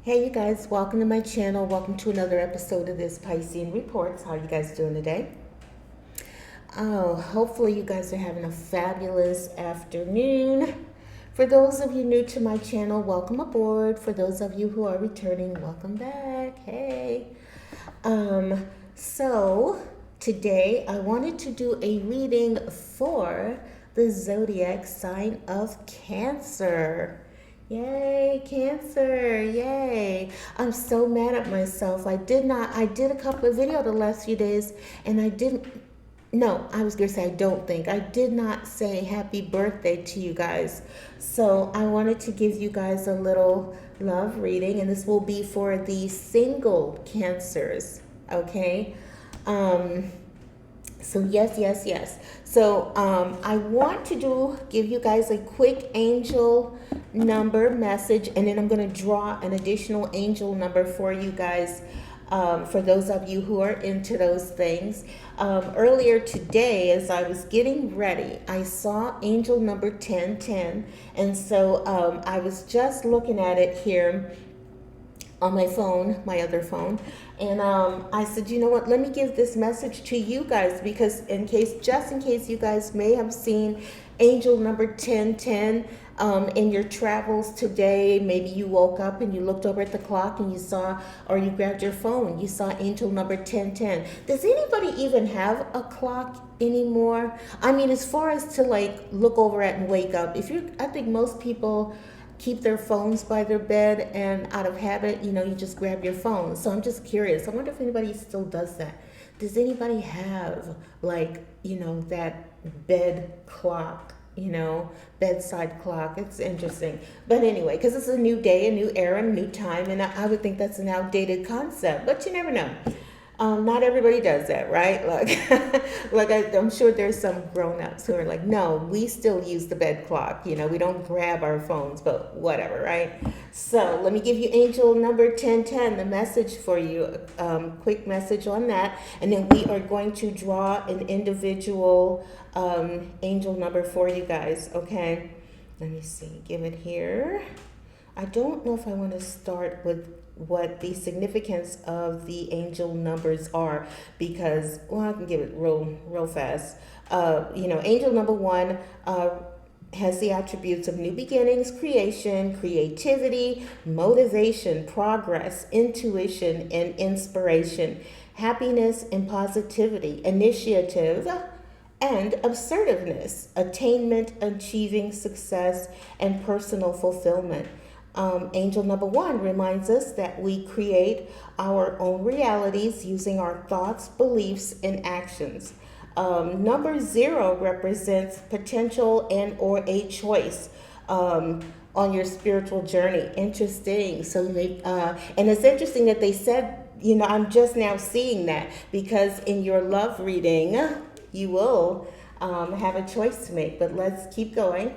Hey you guys, welcome to my channel. Welcome to another episode of this Piscean Reports. How are you guys doing today? Oh, hopefully you guys are having a fabulous afternoon. For those of you new to my channel, welcome aboard. For those of you who are returning, welcome back. Hey. So today I wanted to do a reading for the zodiac sign of Cancer. Yay, Cancer, yay. I'm so mad at myself. I did a couple of videos the last few days and I didn't, no, I was going to say I don't think. I did not say happy birthday to you guys. So I wanted to give you guys a little love reading, and this will be for the single Cancers, okay? So yes. So I want to give you guys a quick angel number message, and then I'm going to draw an additional angel number for you guys. For those of you who are into those things. Earlier today, as I was getting ready, I saw angel number 1010, and so I was just looking at it here on my phone, my other phone, and I said, you know what, let me give this message to you guys, because just in case you guys may have seen angel number 1010 in your travels today. Maybe you woke up and you looked over at the clock and you saw, or you grabbed your phone, you saw angel number 1010. Does anybody even have a clock anymore? I mean, as far as to like look over at and wake up, I think most people keep their phones by their bed, and out of habit, you just grab your phone. So I'm just curious. I wonder if anybody still does that. Does anybody have that bed clock, bedside clock? It's interesting. But anyway, because it's a new day, a new era, a new time, and I would think that's an outdated concept, but you never know. Not everybody does that, right? I'm sure there's some grown-ups who are like, no, we still use the bed clock. We don't grab our phones, but whatever, right? So let me give you angel number 1010, the message for you, quick message on that. And then we are going to draw an individual angel number for you guys, okay? Let me see, give it here. I don't know if I want to start with what the significance of the angel numbers are, because, well, I can give it real fast. Angel number 1 has the attributes of new beginnings, creation, creativity, motivation, progress, intuition, and inspiration, happiness and positivity, initiative, and assertiveness, attainment, achieving success, and personal fulfillment. Angel number 1 reminds us that we create our own realities using our thoughts, beliefs, and actions. Number 0 represents potential and or a choice on your spiritual journey. Interesting. So, and it's interesting that they said, I'm just now seeing that, because in your love reading, you will have a choice to make. But let's keep going.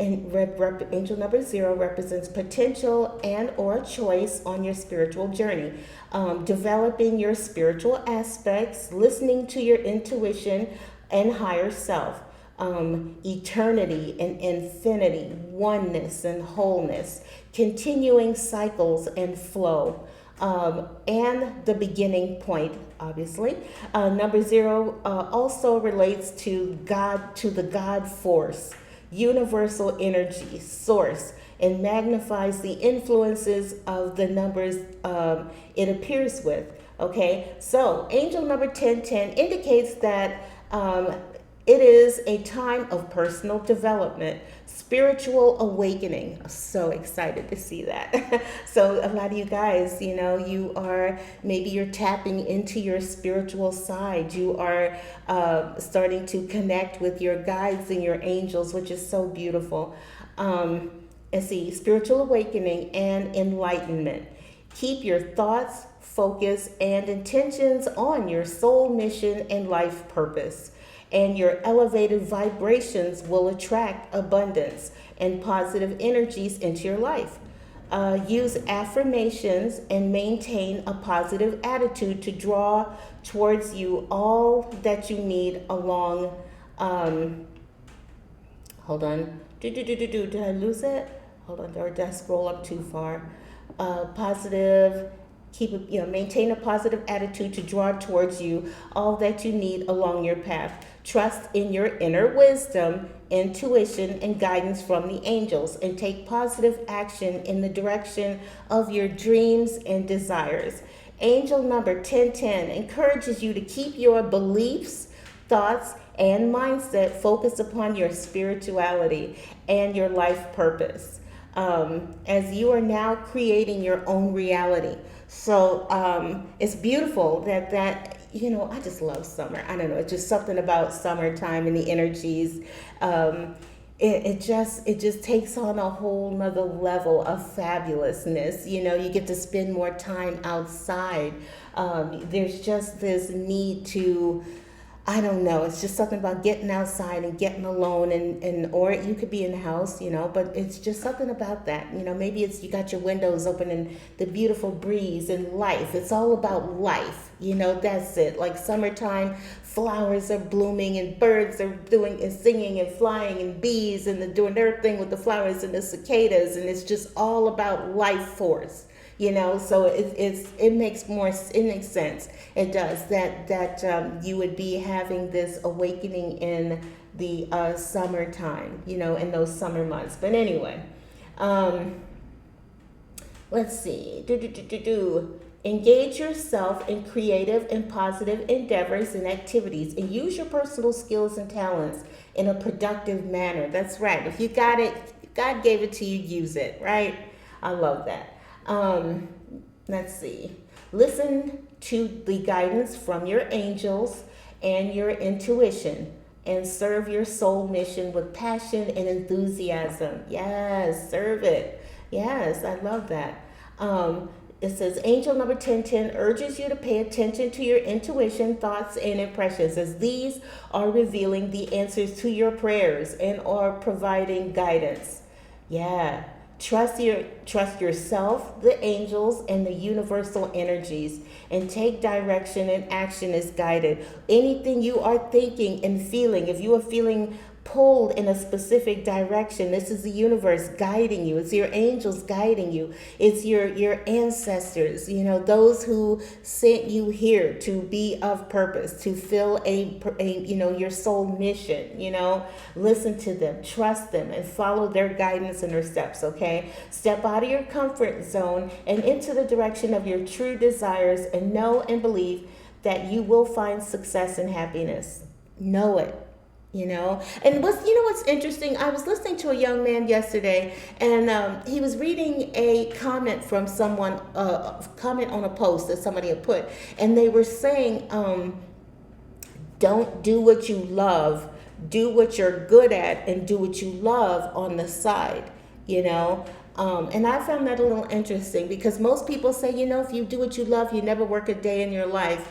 And angel number 0 represents potential and or choice on your spiritual journey. Developing your spiritual aspects, listening to your intuition and higher self. Eternity and infinity, oneness and wholeness, continuing cycles and flow. And the beginning point, obviously. Number 0 also relates to God, to the God force, universal energy, source, and magnifies the influences of the numbers it appears with. Okay, so angel number 1010 indicates that it is a time of personal development, spiritual awakening. I'm so excited to see that. So a lot of you guys, you're tapping into your spiritual side. You are starting to connect with your guides and your angels, which is so beautiful. Let's see, spiritual awakening and enlightenment. Keep your thoughts, focus, and intentions on your soul mission and life purpose, and your elevated vibrations will attract abundance and positive energies into your life. Use affirmations and maintain a positive attitude to draw towards you all that you need along. Hold on. Did I lose it? hold on, or did I scroll up too far? Positive, maintain a positive attitude to draw towards you all that you need along your path. Trust in your inner wisdom, intuition, and guidance from the angels, and take positive action in the direction of your dreams and desires. Angel number 1010 encourages you to keep your beliefs, thoughts, and mindset focused upon your spirituality and your life purpose, as you are now creating your own reality. So it's beautiful I just love summer. I don't know, it's just something about summertime and the energies. It just takes on a whole nother level of fabulousness. You get to spend more time outside. There's just this need to, I don't know, it's just something about getting outside and getting alone, and or you could be in the house, but it's just something about that. Maybe it's you got your windows open and the beautiful breeze and life. It's all about life. That's it. Like summertime, flowers are blooming and birds are doing and singing and flying, and bees and doing their thing with the flowers and the cicadas, and it's just all about life force. So it makes sense. It does that you would be having this awakening in the summertime, in those summer months. But anyway, let's see. Engage yourself in creative and positive endeavors and activities, and use your personal skills and talents in a productive manner. That's right. If you got it, God gave it to you, use it, right? I love that. Let's see. Listen to the guidance from your angels and your intuition, and serve your soul mission with passion and enthusiasm. Yes, serve it. Yes, I love that. It says angel number 1010 urges you to pay attention to your intuition, thoughts, and impressions, as these are revealing the answers to your prayers and are providing guidance. Yeah. Trust yourself, the angels, and the universal energies, and take direction and action as guided. Anything you are thinking and feeling, if you are feeling pulled in a specific direction, this is the universe guiding you. It's your angels guiding you. It's your ancestors, those who sent you here to be of purpose, to fill your soul mission. Listen to them, trust them, and follow their guidance and their steps. Okay, step out of your comfort zone and into the direction of your true desires, and know and believe that you will find success and happiness. Know it. And what's interesting, I was listening to a young man yesterday, and he was reading a comment from someone, comment on a post that somebody had put, and they were saying, don't do what you love, do what you're good at, and do what you love on the side. And I found that a little interesting, because most people say, if you do what you love, you never work a day in your life.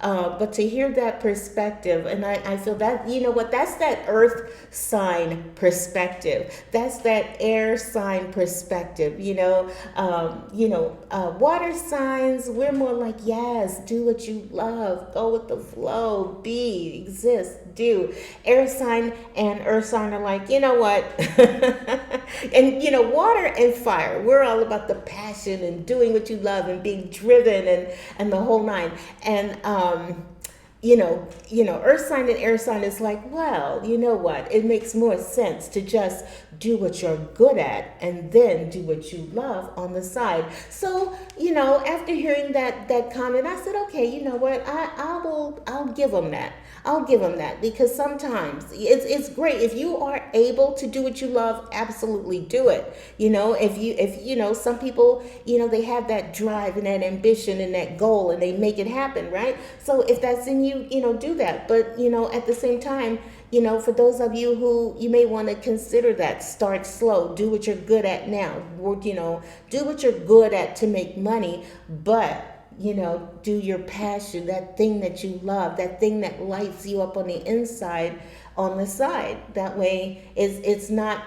But to hear that perspective, and I feel that, that's that earth sign perspective. That's that air sign perspective, water signs, we're more like, yes, do what you love, go with the flow, be, exist, do. Air sign and earth sign are like, you know what? And, water and fire, we're all about the passion and doing what you love and being driven and the whole nine. And, earth sign and air sign is like, well, you know what? It makes more sense to just do what you're good at and then do what you love on the side. So, after hearing that comment, I said, okay, you know what? I'll give them that. I'll give them that, because sometimes it's great if you are able to do what you love. Absolutely do it. If some people, they have that drive and that ambition and that goal, and they make it happen, right? So if that's in you, do that. But at the same time, for those of you who you may want to consider that, start slow. Do what you're good at now. Work, do what you're good at to make money, but do your passion, that thing that you love, that thing that lights you up on the inside, on the side. That way it's not,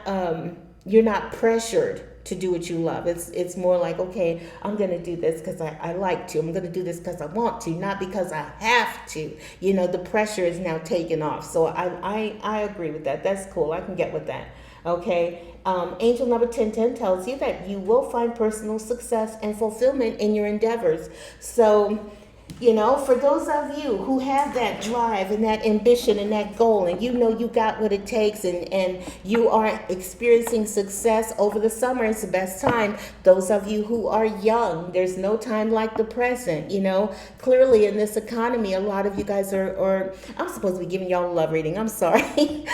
you're not pressured to do what you love. It's more like, okay, I'm going to do this because I like to. I'm going to do this because I want to, not because I have to. The pressure is now taken off. So I agree with that. That's cool. I can get with that. Okay. Angel number 1010 tells you that you will find personal success and fulfillment in your endeavors. So, for those of you who have that drive and that ambition and that goal, and you got what it takes, and you are experiencing success over the summer, it's the best time. Those of you who are young, there's no time like the present. Clearly in this economy, a lot of you guys are I'm supposed to be giving y'all a love reading. I'm sorry.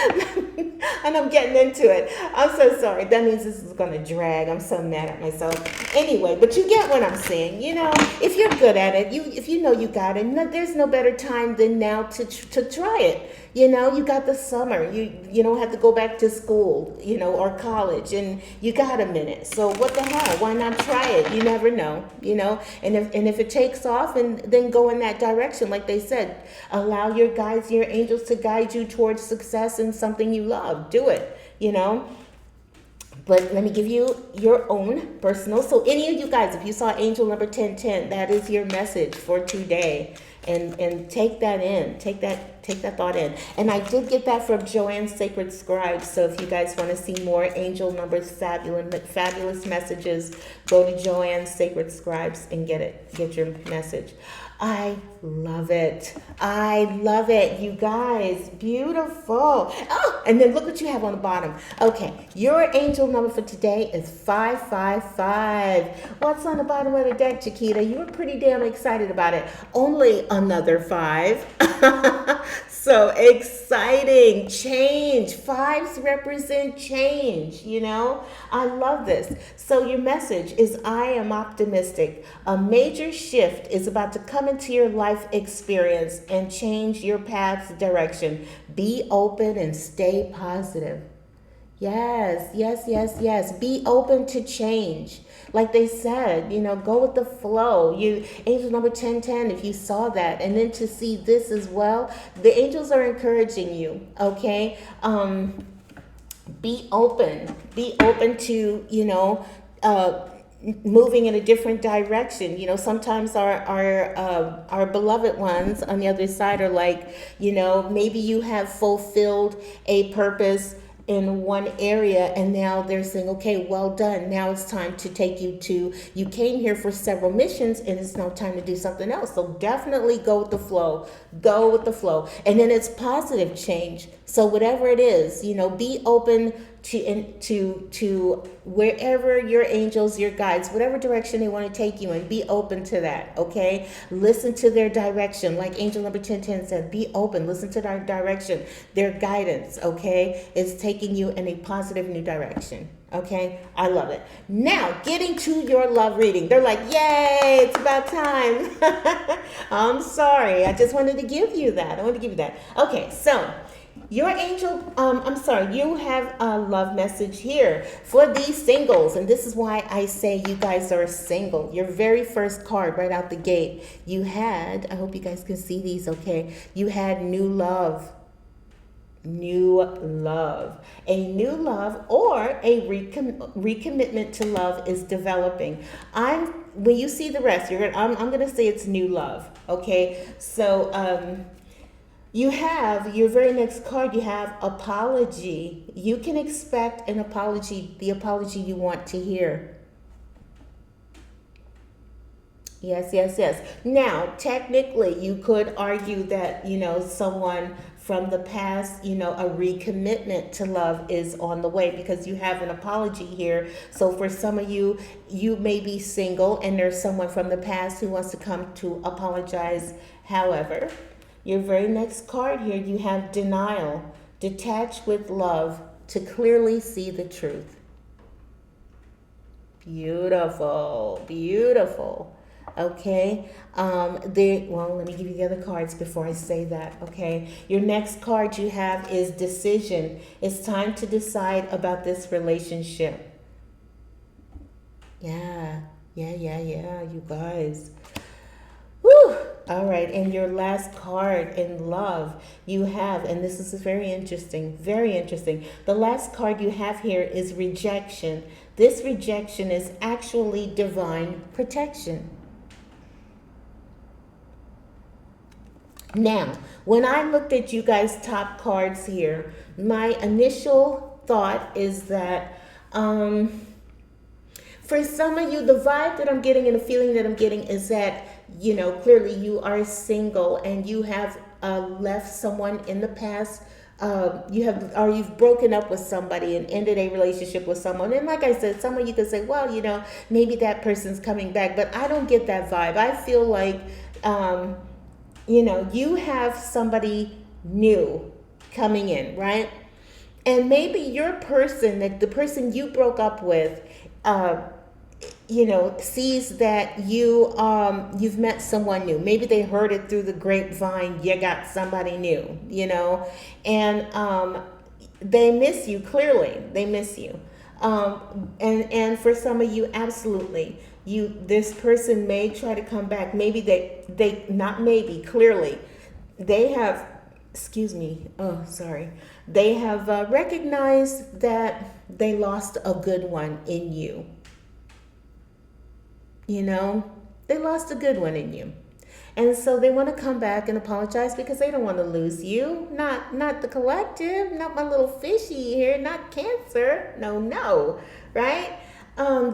And I'm getting into it. I'm so sorry. That means this is going to drag. I'm so mad at myself. Anyway, but you get what I'm saying. If you're good at it, if you know you got it, there's no better time than now to try it. You got the summer. You don't have to go back to school, or college, and you got a minute. So what the hell? Why not try it? You never know, And if it takes off, and then go in that direction, like they said, allow your guides, your angels to guide you towards success in something you love. Do it, But let me give you your own personal. So any of you guys, if you saw angel number 1010, that is your message for today. And take that in. Take that thought in. And I did get that from Joanne's Sacred Scribes. So if you guys want to see more angel numbers, fabulous messages, go to Joanne's Sacred Scribes and get your message. I love it. You guys. Beautiful. Oh, and then look what you have on the bottom. Okay, your angel number for today is 555. What's on the bottom of the deck, Chiquita? You were pretty damn excited about it. Only another 5. So exciting. Change. 5s represent change, I love this. So your message is, I am optimistic. A major shift is about to come into your life experience and change your path's direction. Be open and stay positive. Yes. Be open to change. Like they said, go with the flow. Angel number 1010, if you saw that, and then to see this as well, the angels are encouraging you, okay? Be open to, moving in a different direction. Sometimes our beloved ones on the other side are like, maybe you have fulfilled a purpose in one area, and now they're saying, okay, well done. Now it's time to take you came here for several missions, and it's now time to do something else. So definitely go with the flow. And then it's positive change. So whatever it is, be open to wherever your angels, your guides, whatever direction they want to take you in, be open to that, okay? Listen to their direction. Like angel number 1010 said, be open, listen to their direction, their guidance, okay? It's taking you in a positive new direction. Okay, I love it. Now, getting to your love reading. They're like, yay, it's about time. I'm sorry. I just wanted to give you that. Okay, so your angel, you have a love message here for these singles. And this is why I say you guys are single. Your very first card right out the gate, you had, I hope you guys can see these, okay? You had new love. New love. A new love or a recommitment to love is developing. When you see the rest, I'm going to say it's new love. Okay, so you have your very next card. You have apology. You can expect an apology, the apology you want to hear. Yes. Now, technically, you could argue that, someone from the past, a recommitment to love is on the way because you have an apology here. So for some of you, you may be single and there's someone from the past who wants to come to apologize. However, your very next card here, you have denial. Detach with love to clearly see the truth. Beautiful. Okay. Let me give you the other cards before I say that. Okay. Your next card you have is decision. It's time to decide about this relationship. Yeah, you guys. Woo! All right, and your last card in love you have, and this is very interesting. The last card you have here is rejection. This rejection is actually divine protection. Now, when I looked at you guys' top cards here, my initial thought is that for some of you, the vibe that I'm getting and the feeling that I'm getting is that, clearly you are single and you have left someone in the past. You've broken up with somebody and ended a relationship with someone. And like I said, some of you could say, well, maybe that person's coming back, but I don't get that vibe. I feel like, you have somebody new coming in, right? And maybe your person, that the person you broke up with, sees that you've met someone new. Maybe they heard it through the grapevine. You got somebody new, and they miss you. Clearly, they miss you. And for some of you, absolutely, this person may try to come back. Maybe they not maybe clearly, they have. Excuse me. Oh, sorry. They have recognized that they lost a good one in you. They lost a good one in you. And so they want to come back and apologize because they don't want to lose you. Not the collective, not my little fishy here, not Cancer. No, right?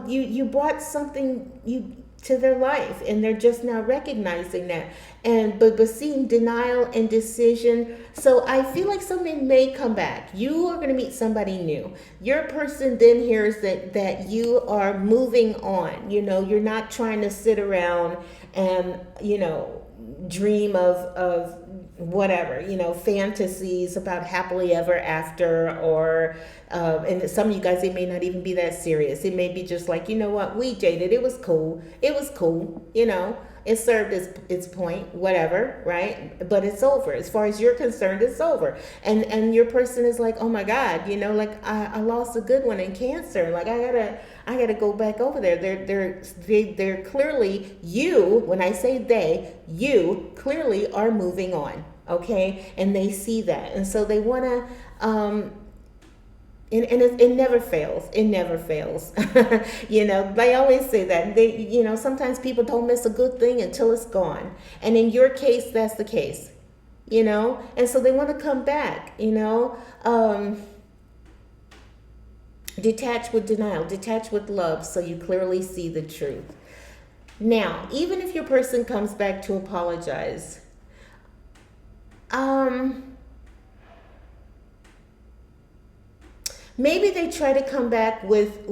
You brought something to their life, and they're just now recognizing that. And but seeing denial and decision. So I feel like something may come back. You are going to meet somebody new. Your person then hears that you are moving on. You're not trying to sit around and dream of whatever, fantasies about happily ever after, or and some of you guys, it may not even be that serious. It may be just like, what, we dated, it was cool, it served its point, whatever, right? But it's over. As far as you're concerned, it's over. And your person is like, oh my God, like I lost a good one in Cancer. Like I gotta go back over there. They're clearly, you, when I say you clearly are moving on. Okay. And they see that. And so they want to, it never fails. It never fails. They always say that. Sometimes people don't miss a good thing until it's gone. And in your case, that's the case. And so they want to come back, detach with denial, detach with love, so you clearly see the truth. Now, even if your person comes back to apologize, maybe they try to come back with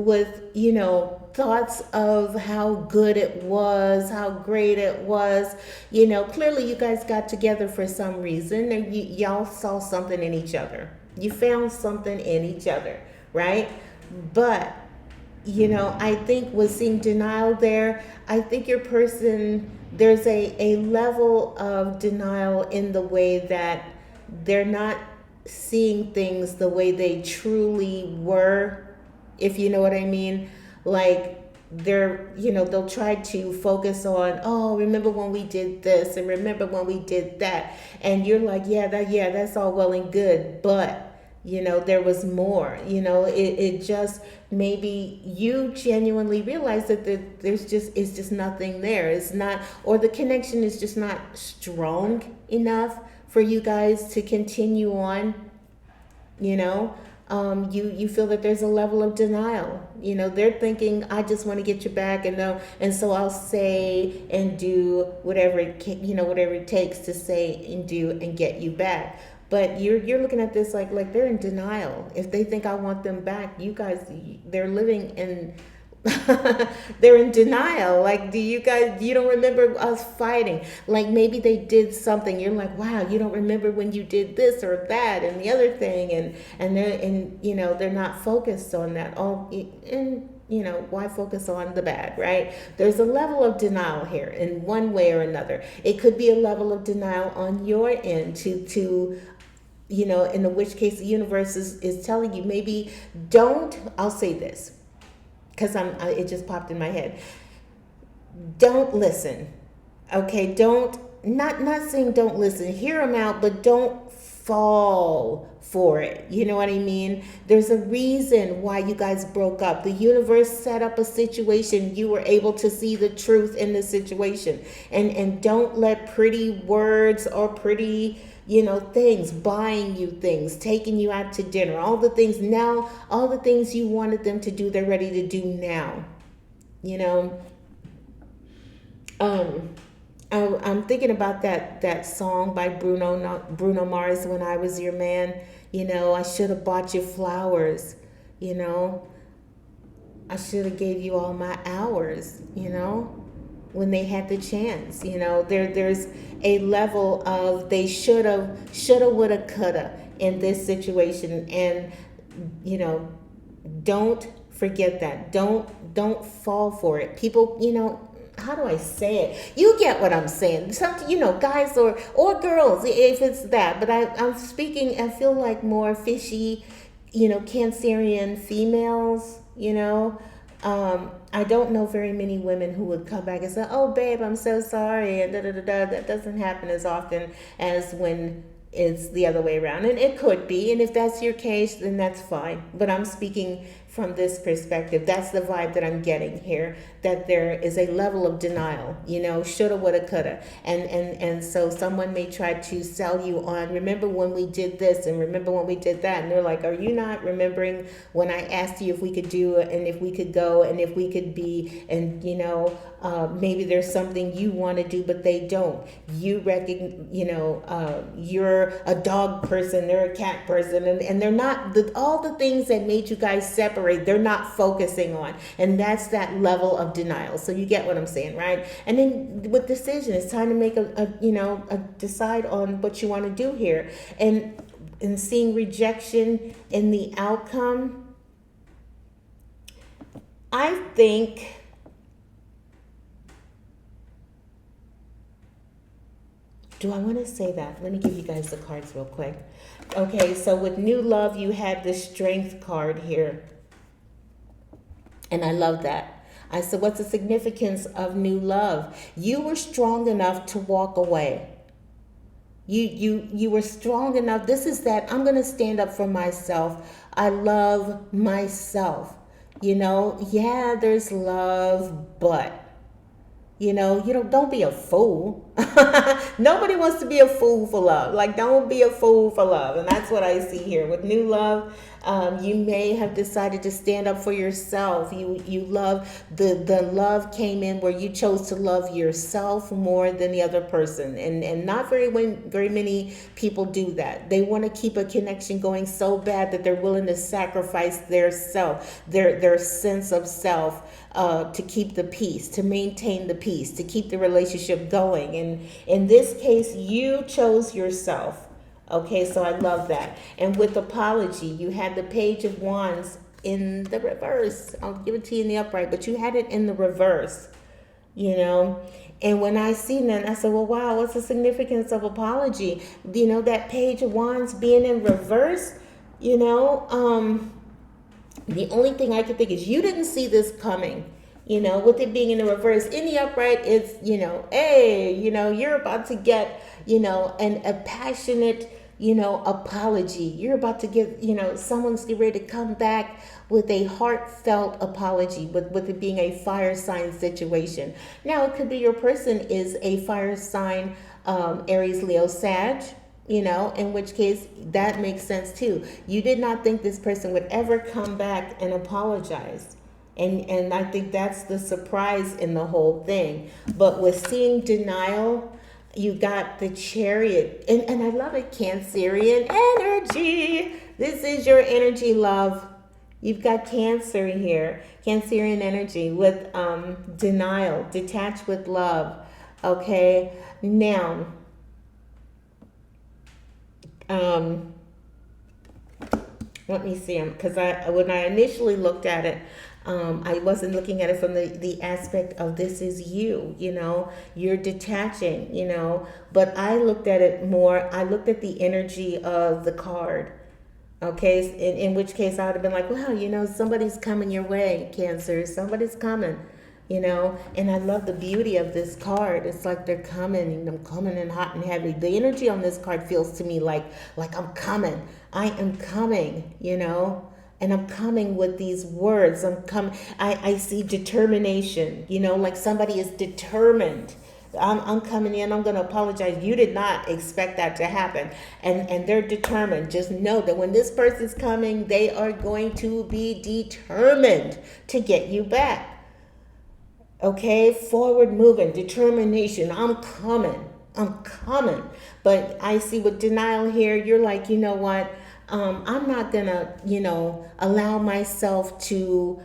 thoughts of how good it was, how great it was. Clearly you guys got together for some reason, and y'all saw something in each other. You found something in each other, right? But, I think with seeing denial there, I think your person, there's a level of denial in the way that they're not seeing things the way they truly were, if you know what I mean. Like they'll try to focus on, oh, remember when we did this, and remember when we did that, and you're like, that's all well and good, but there was more. It just, maybe you genuinely realize that it's just nothing there. It's not, or the connection is just not strong enough for you guys to continue on. You feel that there's a level of denial. They're thinking, I just want to get you back, and so I'll say and do whatever it takes to say and do and get you back. But you're looking at this like they're in denial. If they think I want them back, you guys, they're living in they're in denial. Like, you don't remember us fighting? Like, maybe they did something. You're like, wow, you don't remember when you did this or that and the other thing, and they're not focused on that. Why focus on the bad, right? There's a level of denial here in one way or another. It could be a level of denial on your end to in which case the universe is telling you, maybe I'll say this, because it just popped in my head. Don't listen, okay? Not saying don't listen. Hear them out, but don't fall for it. You know what I mean? There's a reason why you guys broke up. The universe set up a situation. You were able to see the truth in the situation, and don't let pretty words or pretty things, buying you things, taking you out to dinner, all the things now, all the things you wanted them to do, they're ready to do now. You know, um, I'm thinking about that song by Bruno Mars, When I Was Your Man. I should have bought you flowers. You know, I should have gave you all my hours. When they had the chance. There's a level of they shoulda, woulda, coulda in this situation, and you know, don't forget that. Don't fall for it. People, how do I say it? You get what I'm saying. Some, guys or girls, if it's that. But I'm speaking. I feel like more fishy, Cancerian females. I don't know very many women who would come back and say, "Oh, babe, I'm so sorry," and da da da da. That doesn't happen as often as when it's the other way around, and it could be. And if that's your case, then that's fine. But I'm speaking from this perspective. That's the vibe that I'm getting here. That there is a level of denial. Shoulda, woulda, coulda, and so someone may try to sell you on. Remember when we did this, and remember when we did that, and they're like, "Are you not remembering when I asked you if we could do it, and if we could go, and if we could be, and maybe there's something you want to do, but they don't. You you're a dog person, they're a cat person, and they're not all the things that made you guys separate. They're not focusing on, and that's that level of denial. So you get what I'm saying, right? And then with decision, it's time to make a decide on what you want to do here, and seeing rejection in the outcome. I think do I want to say that? Let me give you guys the cards real quick. Okay, so with new love, you had the strength card here. And I love that. I said, what's the significance of new love? You were strong enough to walk away. You were strong enough. This is that I'm going to stand up for myself. I love myself. Yeah, there's love, but don't be a fool. Nobody wants to be a fool for love. Like, don't be a fool for love. And that's what I see here with new love. You may have decided to stand up for yourself. You love the love came in where you chose to love yourself more than the other person, and not very many people do that. They want to keep a connection going so bad that they're willing to sacrifice their self, their sense of self, to keep the peace, to maintain the peace, to keep the relationship going. And in this case, you chose yourself. Okay, so I love that. And with apology, you had the Page of Wands in the reverse. I'll give it to you in the upright, but you had it in the reverse, And when I seen that, I said, well, wow, what's the significance of apology? That Page of Wands being in reverse, the only thing I could think is you didn't see this coming. With it being in the reverse. In the upright, it's, hey, you're about to get, a passionate, apology. You're about to get, someone's getting ready to come back with a heartfelt apology, with it being a fire sign situation. Now, it could be your person is a fire sign, Aries, Leo, Sag, in which case that makes sense too. You did not think this person would ever come back and apologize. And I think that's the surprise in the whole thing. But with seeing denial, you got the Chariot. And I love it, Cancerian energy. This is your energy, love. You've got Cancer here. Cancerian energy with denial, detached with love. Okay, now, let me see, because when I initially looked at it, I wasn't looking at it from the aspect of this is you, you're detaching, but I looked at it more, I looked at the energy of the card, okay, in which case I would have been like, wow, somebody's coming your way, Cancer, somebody's coming, and I love the beauty of this card. It's like they're coming, I'm coming in hot and heavy. The energy on this card feels to me like I'm coming, I am coming, and I'm coming with these words. I see determination, like somebody is determined I'm coming in, I'm going to apologize. You did not expect that to happen. And they're determined. Just know that when this person's coming, they are going to be determined to get you back. Okay, forward moving, determination. I'm coming. I'm coming. But I see with denial here, you're like, you know what? I'm not gonna, allow myself to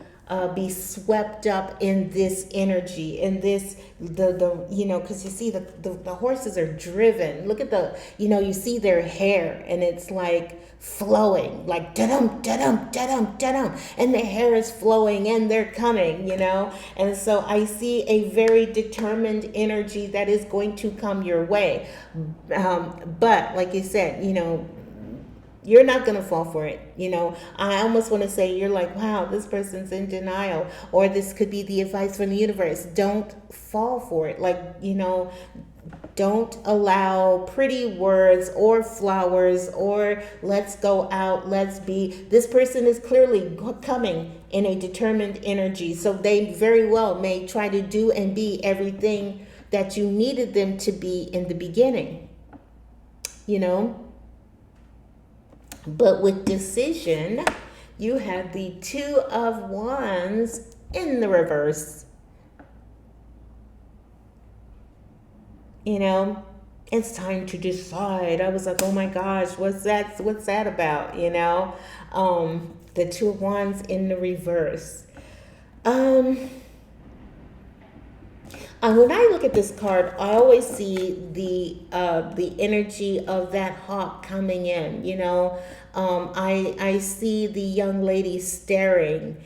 be swept up in this energy, in this because you see the horses are driven. Look at you see their hair, and it's like flowing, like da-dum, da-dum, da-dum, da-dum, and the hair is flowing and they're coming, and so I see a very determined energy that is going to come your way. But like you said, you're not going to fall for it. I almost want to say you're like, wow, this person's in denial, or this could be the advice from the universe. Don't fall for it. Don't allow pretty words or flowers or let's go out, let's be. This person is clearly coming in a determined energy. So they very well may try to do and be everything that you needed them to be in the beginning. But with decision, you have the Two of Wands in the reverse. It's time to decide. I was like, oh my gosh, what's that about? The Two of Wands in the reverse. When I look at this card, I always see the energy of that hawk coming in. I see the young lady staring.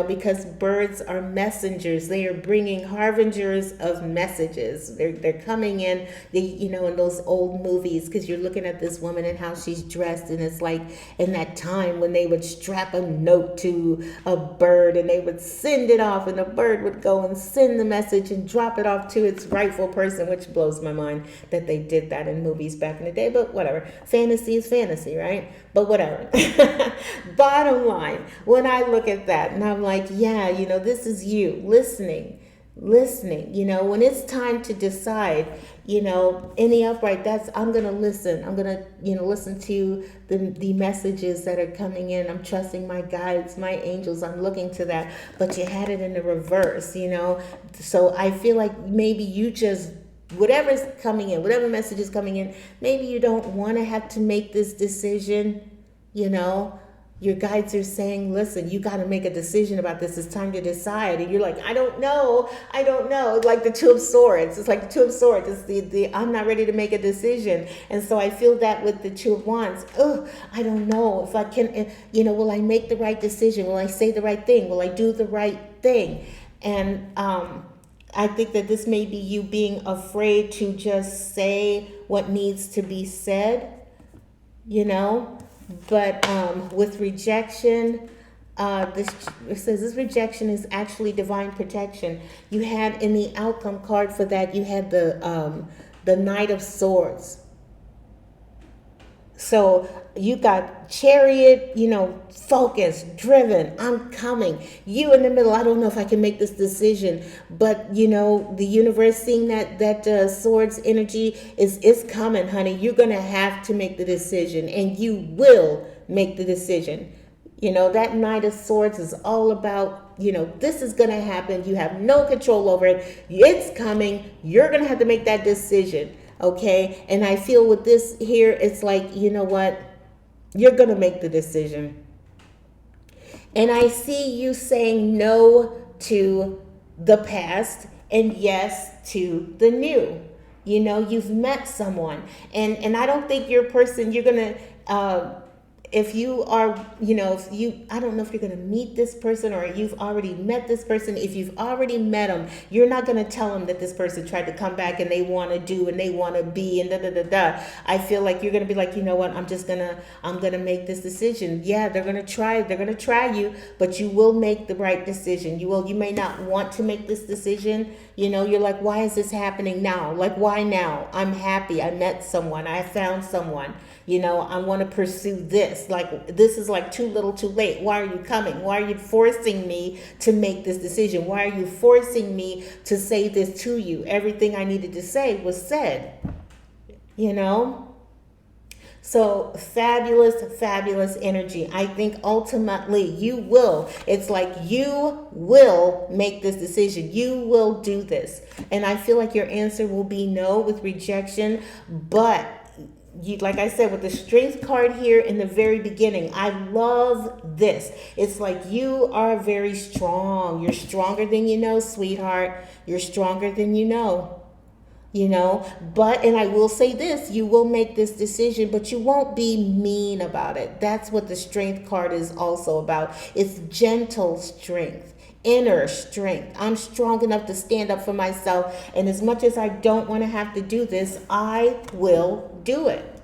Because birds are messengers. They are bringing harbingers of messages. They're coming in, in those old movies, because you're looking at this woman and how she's dressed, and it's like in that time when they would strap a note to a bird and they would send it off, and the bird would go and send the message and drop it off to its rightful person, which blows my mind that they did that in movies back in the day, but whatever. Fantasy is fantasy, right? But whatever. Bottom line, when I look at that and I'm like, yeah, this is you listening, when it's time to decide, in the upright, I'm going to listen. I'm going to, listen to the messages that are coming in. I'm trusting my guides, my angels. I'm looking to that. But you had it in the reverse, So I feel like maybe you just, whatever's coming in, whatever message is coming in, maybe you don't want to have to make this decision, Your guides are saying, listen, you got to make a decision about this. It's time to decide. And you're like, I don't know. Like the Two of Swords. It's like the Two of Swords. It's the I'm not ready to make a decision. And so I feel that with the Two of Wands. I don't know if I can, will I make the right decision? Will I say the right thing? Will I do the right thing? And I think that this may be you being afraid to just say what needs to be said, But with rejection, it says this rejection is actually divine protection. You had in the outcome card for that, you had the Knight of Swords. So you got Chariot, focused, driven, I'm coming. You in the middle, I don't know if I can make this decision, but the universe seeing that Swords energy is coming, honey. You're going to have to make the decision, and you will make the decision. That Knight of Swords is all about, this is going to happen. You have no control over it. It's coming. You're going to have to make that decision. Okay. And I feel with this here, it's like, you know what? You're going to make the decision. And I see you saying no to the past and yes to the new. You've met someone, and I don't think you're a person you're going to, if you are, I don't know if you're going to meet this person or you've already met this person. If you've already met them, you're not going to tell them that this person tried to come back and they want to do and they want to be and da. I feel like you're going to be like, you know what, I'm going to make this decision. Yeah, they're going to try you, but you will make the right decision. You may not want to make this decision. You're like, why is this happening now? Like, why now? I'm happy. I met someone. I found someone. I want to pursue this. this. Like, this is like too little too late. Why are you coming? Why are you forcing me to make this decision? Why are you forcing me to say this to you? Everything I needed to say was said, you know? So fabulous, fabulous energy. I think ultimately you will. It's like you will make this decision. You will do this. And I feel like your answer will be no with rejection. But you, like I said, with the strength card here in the very beginning, I love this. It's like you are very strong. You're stronger than you know, sweetheart. You're stronger than you know. You know, but, and I will say this, you will make this decision, but you won't be mean about it. That's what the strength card is also about. It's gentle strength, inner strength. I'm strong enough to stand up for myself. And as much as I don't want to have to do this, I will do it.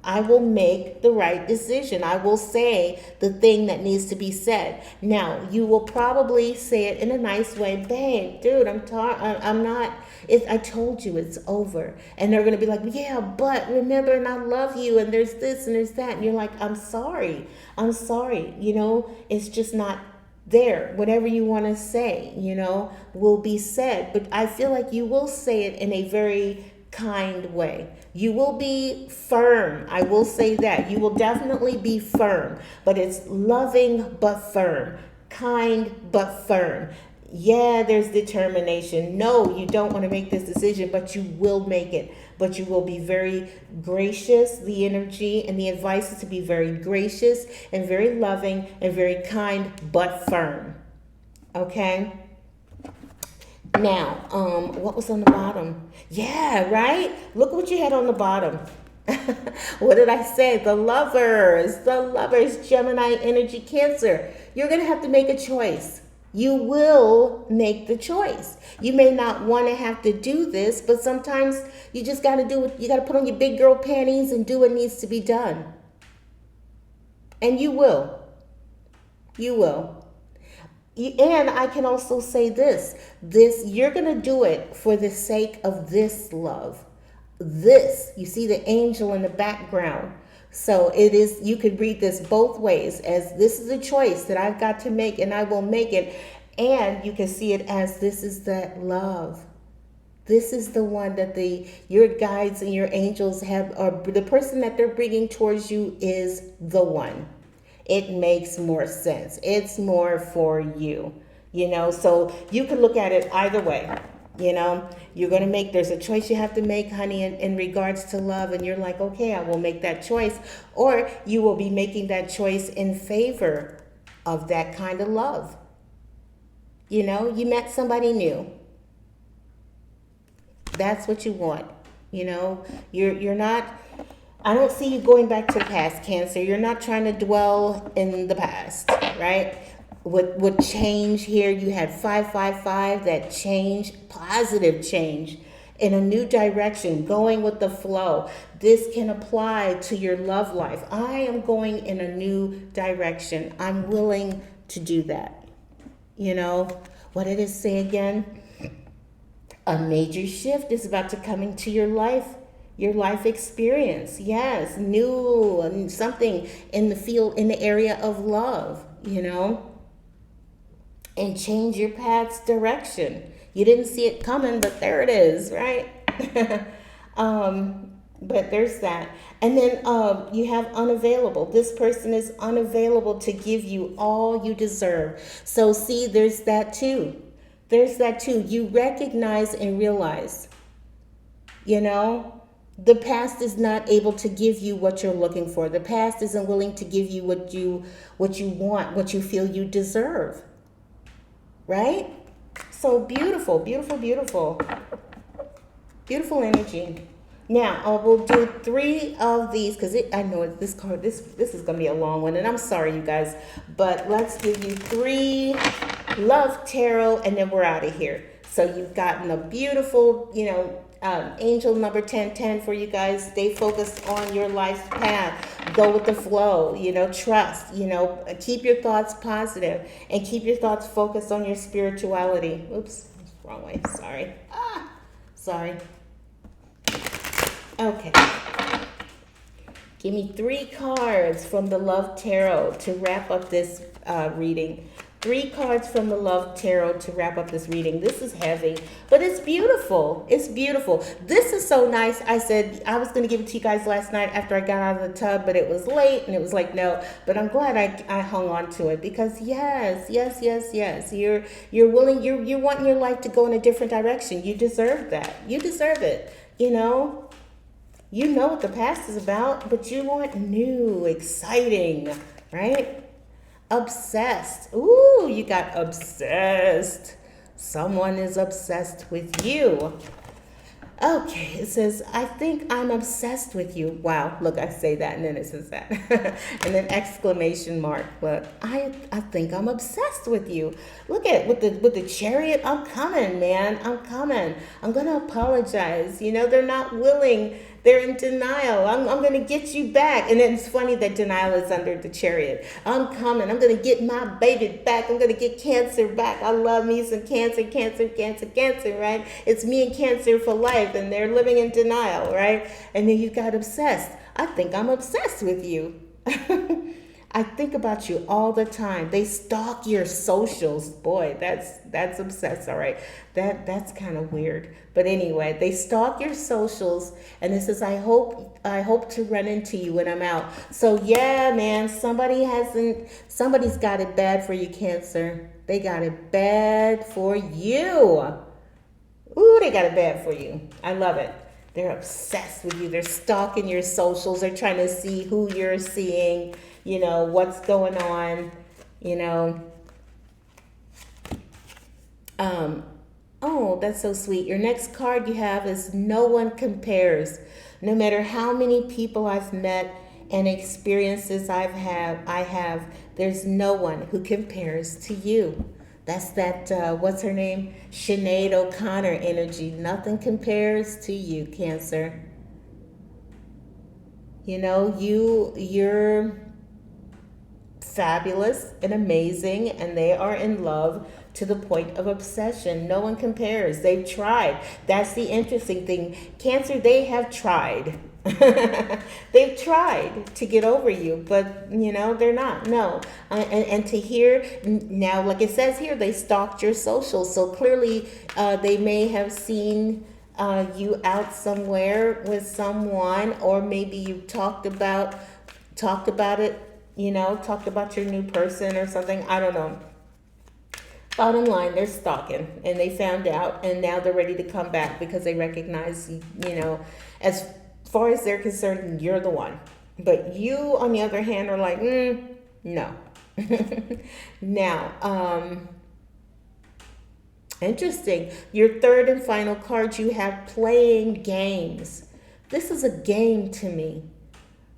I will make the right decision. I will say the thing that needs to be said. Now, you will probably say it in a nice way. Babe, dude, I'm not, I told you it's over. And they're going to be like, yeah, but remember, and I love you, and there's this and there's that. And you're like, I'm sorry. You know, it's just not there. Whatever you want to say, you know, will be said. But I feel like you will say it in a very kind way. You will be firm. I will say that. You will definitely be firm, but it's loving but firm, kind but firm. Yeah, there's determination. No, you don't want to make this decision, but you will make it. But you will be very gracious. The energy and the advice is to be very gracious and very loving and very kind but firm. Okay? Now, what was on the bottom? Yeah, right? Look what you had on the bottom. What did I say? The lovers, Gemini, energy, Cancer. You're going to have to make a choice. You will make the choice. You may not want to have to do this, but sometimes you just got to do it. You got to put on your big girl panties and do what needs to be done. And you will. You will. And I can also say this, you're going to do it for the sake of this love. This, you see the angel in the background. So it is, you could read this both ways, as this is a choice that I've got to make and I will make it. And you can see it as this is that love. This is the one that your guides and your angels have, or the person that they're bringing towards you is the one. It makes more sense. It's more for you, you know, so you can look at it either way. You know, there's a choice you have to make, honey, in regards to love. And you're like, okay, I will make that choice. Or you will be making that choice in favor of that kind of love. You know, you met somebody new. That's what you want. You know, you're not, I don't see you going back to the past, Cancer. You're not trying to dwell in the past, right? With change here, you had 555, that change, positive change in a new direction, going with the flow. This can apply to your love life. I am going in a new direction. I'm willing to do that. You know, what did it say again? A major shift is about to come into your life experience. Yes, new, something in the field, in the area of love, you know, and change your path's direction. You didn't see it coming, but there it is, right? But there's that. And then you have unavailable. This person is unavailable to give you all you deserve. So see, there's that too. You recognize and realize, you know, the past is not able to give you what you're looking for. The past isn't willing to give you what you want, what you feel you deserve. Right? So beautiful, beautiful, beautiful. Beautiful energy. Now, we'll do 3 of these because I know this card, this is going to be a long one. And I'm sorry, you guys. But let's give you 3 Love Tarot and then we're out of here. So you've gotten a beautiful, you know, angel number 1010 for you guys. Stay focused on your life's path. Go with the flow, you know, trust, you know, keep your thoughts positive and keep your thoughts focused on your spirituality. Oops, wrong way. Sorry. Okay. Give me 3 cards from the Love Tarot to wrap up this reading. 3 cards from the Love Tarot to wrap up this reading. This is heavy, but it's beautiful. It's beautiful. This is so nice. I said I was going to give it to you guys last night after I got out of the tub, but it was late, and it was like, no. But I'm glad I hung on to it, because yes. You're willing. You're wanting your life to go in a different direction. You deserve that. You deserve it. You know what the past is about, but you want new, exciting, right? Obsessed. Ooh, you got obsessed. Someone is obsessed with you. Okay, it says, I think I'm obsessed with you. Wow, look, I say that and then it says that. And then exclamation mark. Look, I think I'm obsessed with you. Look at with the chariot. I'm coming, man. I'm coming. I'm gonna apologize. They're not willing. They're in denial. I'm going to get you back. And then it's funny that denial is under the chariot. I'm coming. I'm going to get my baby back. I'm going to get Cancer back. I love me some Cancer, right? It's me and Cancer for life. And they're living in denial, right? And then you got obsessed. I think I'm obsessed with you. I think about you all the time. They stalk your socials. Boy, that's obsessed, all right. That's kind of weird. But anyway, they stalk your socials, and this is I hope to run into you when I'm out. So yeah, man, somebody's got it bad for you, Cancer. They got it bad for you. Ooh, they got it bad for you. I love it. They're obsessed with you. They're stalking your socials. They're trying to see who you're seeing, what's going on, Oh, that's so sweet. Your next card you have is no one compares. No matter how many people I've met and experiences I have, there's no one who compares to you. That's that, what's her name? Sinead O'Connor energy. Nothing compares to you, Cancer. You're fabulous and amazing, and they are in love to the point of obsession. No one compares. They've tried. That's the interesting thing. Cancer, they have tried. They've tried to get over you, but they're not. No. And to hear now, like it says here, they stalked your socials. So clearly they may have seen you out somewhere with someone, or maybe you talked about it, talked about your new person or something. I don't know. Bottom line, they're stalking, and they found out, and now they're ready to come back because they recognize, as far as they're concerned, you're the one. But you, on the other hand, are like, no. Now, interesting. Your third and final card, you have playing games. This is a game to me.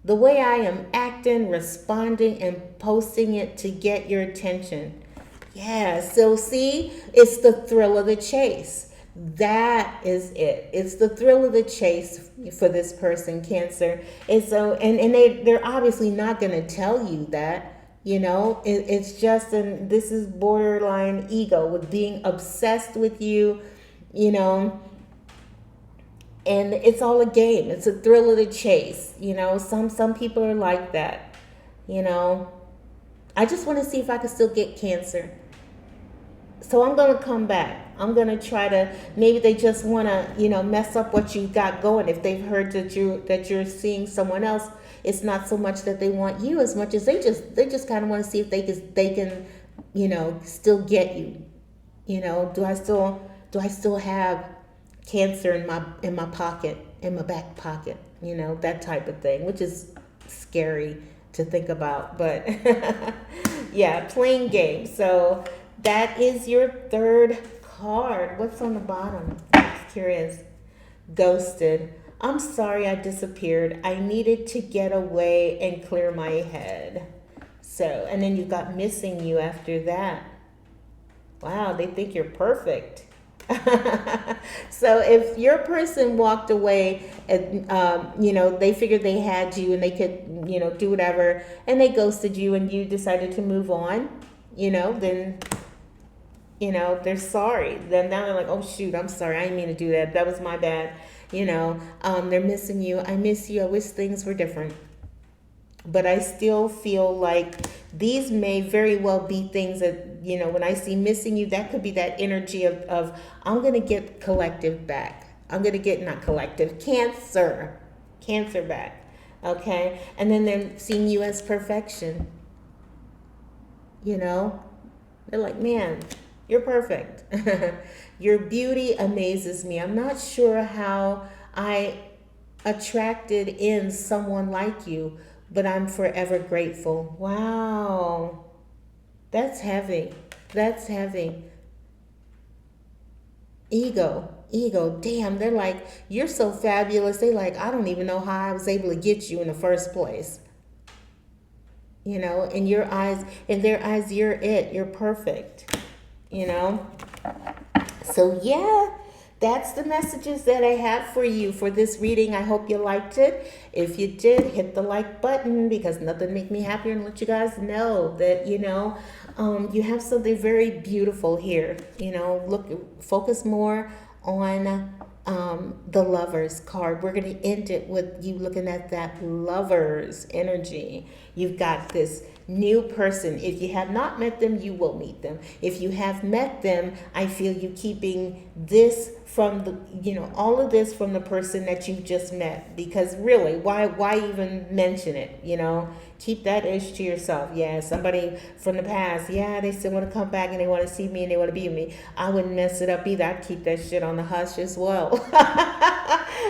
The way I am acting, responding, and posting it to get your attention. Yeah, so see, it's the thrill of the chase. That is it. It's the thrill of the chase for this person, Cancer. And so, and they're obviously not going to tell you that, it's just, this is borderline ego with being obsessed with you, and it's all a game. It's a thrill of the chase. Some people are like that, I just want to see if I can still get Cancer. So I'm going to come back. I'm going to try to, maybe they just want to, mess up what you got going. If they've heard that you're seeing someone else, it's not so much that they want you as much as they just kind of want to see if they can, still get you. Do I still have Cancer in my pocket, in my back pocket, that type of thing, which is scary to think about. But yeah, playing games. So that is your third card. What's on the bottom? I'm curious. Ghosted. I'm sorry I disappeared. I needed to get away and clear my head. So, and then you got missing you after that. Wow, they think you're perfect. So if your person walked away and, they figured they had you and they could, do whatever, and they ghosted you and you decided to move on, then they're sorry. Then now they're like, oh shoot, I'm sorry. I didn't mean to do that. That was my bad. They're missing you. I miss you. I wish things were different. but I still feel like these may very well be things that, when I see missing you, that could be that energy of I'm going to get collective back. I'm going to get, not collective, cancer back. Okay. And then they're seeing you as perfection. They're like, man, you're perfect. Your beauty amazes me. I'm not sure how I attracted in someone like you, but I'm forever grateful. Wow. That's heavy. That's heavy. Ego. Damn, they're like, you're so fabulous. They like, I don't even know how I was able to get you in the first place. In their eyes, you're it. You're perfect. So yeah, that's the messages that I have for you for this reading. I hope you liked it. If you did, hit the like button, because nothing make me happier than let you guys know that, you have something very beautiful here. Focus more on the Lovers card. We're going to end it with you looking at that Lovers energy. You've got this new person. If you have not met them, you will meet them. If you have met them, I feel you keeping this from all of this from the person that you just met, because really, why even mention it? Keep that ish to yourself. Yeah, somebody from the past, yeah, they still want to come back and they want to see me and they want to be with me. I wouldn't mess it up either. I'd keep that shit on the hush as well.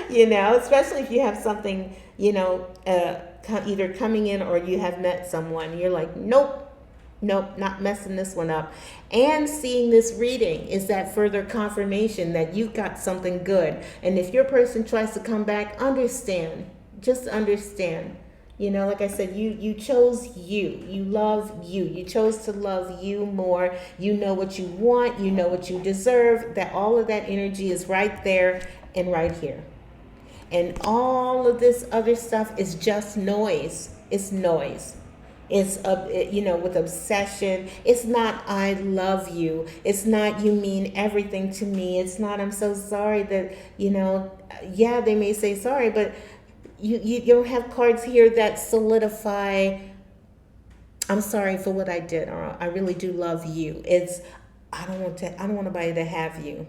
Especially if you have something, either coming in or you have met someone. You're like, nope, not messing this one up. And seeing this reading is that further confirmation that you've got something good. And if your person tries to come back, just understand. Like I said, you chose you love you chose to love you more. You know what you want, you know what you deserve. That all of that energy is right there and right here. And all of this other stuff is just noise. It's noise. It's with obsession. It's not I love you. It's not you mean everything to me. It's not I'm so sorry that, yeah, they may say sorry, but you don't have cards here that solidify I'm sorry for what I did, or I really do love you. It's I don't want anybody to have you,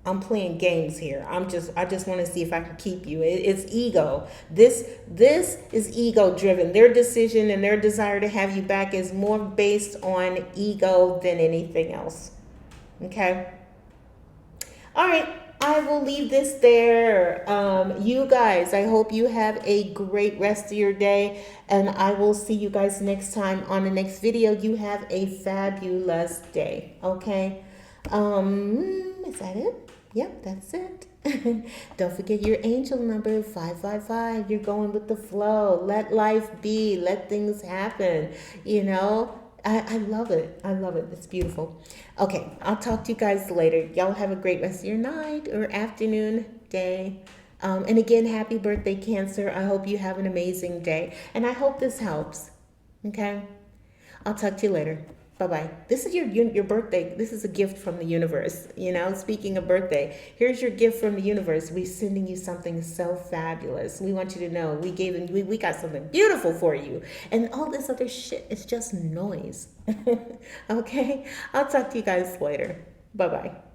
I'm playing games here. I just want to see if I can keep you. It's ego. This is ego driven. Their decision and their desire to have you back is more based on ego than anything else. Okay? All right. I will leave this there. You guys, I hope you have a great rest of your day, and I will see you guys next time on the next video. You have a fabulous day. Okay? Is that it? Yep, that's it. Don't forget your angel number, 555. You're going with the flow. Let life be. Let things happen. I love it. I love it. It's beautiful. Okay, I'll talk to you guys later. Y'all have a great rest of your night or afternoon, day. And again, happy birthday, Cancer. I hope you have an amazing day. And I hope this helps. Okay? I'll talk to you later. Bye-bye. This is your birthday. This is a gift from the universe. Speaking of birthday, here's your gift from the universe. We're sending you something so fabulous. We want you to know we got something beautiful for you. And all this other shit is just noise. Okay? I'll talk to you guys later. Bye-bye.